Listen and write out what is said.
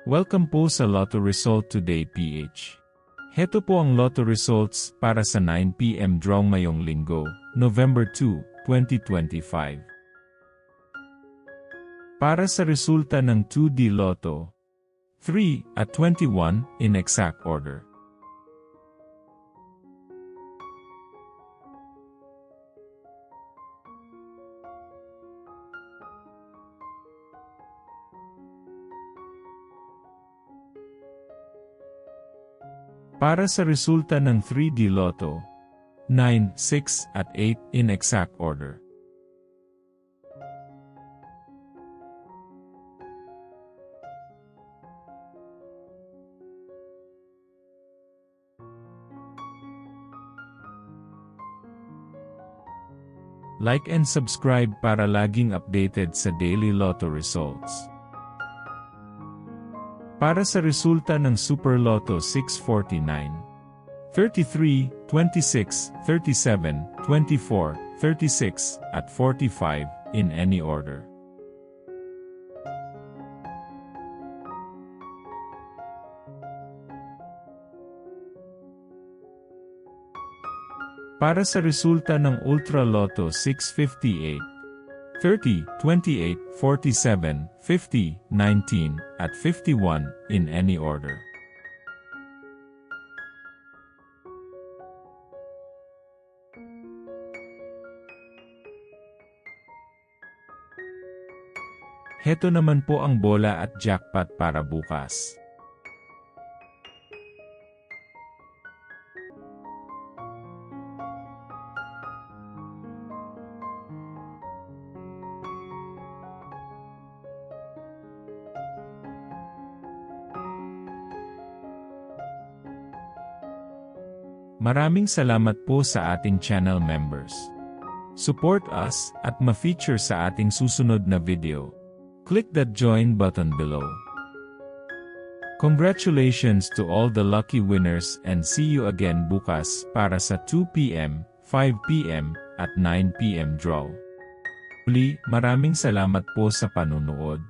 Welcome po sa Lotto Result Today PH. Heto po ang Lotto Results para sa 9 PM draw ngayong linggo, November 2, 2025. Para sa resulta ng 2D Lotto, 3 at 21 in exact order. Para sa resulta ng 3D Lotto, 9, 6 at 8 in exact order. Like and subscribe para laging updated sa daily Lotto results. Para sa resulta ng Super Lotto 649, 33, 26, 37, 24, 36, at 45, in any order. Para sa resulta ng Ultra Lotto 658, 30, 28, 47, 50, 19, at 51, in any order. Heto naman po ang bola at jackpot para bukas. Maraming salamat po sa ating channel members. Support us at ma-feature sa ating susunod na video. Click that join button below. Congratulations to all the lucky winners and see you again bukas para sa 2 PM, 5 PM, at 9 PM draw. Uli, maraming salamat po sa panunood.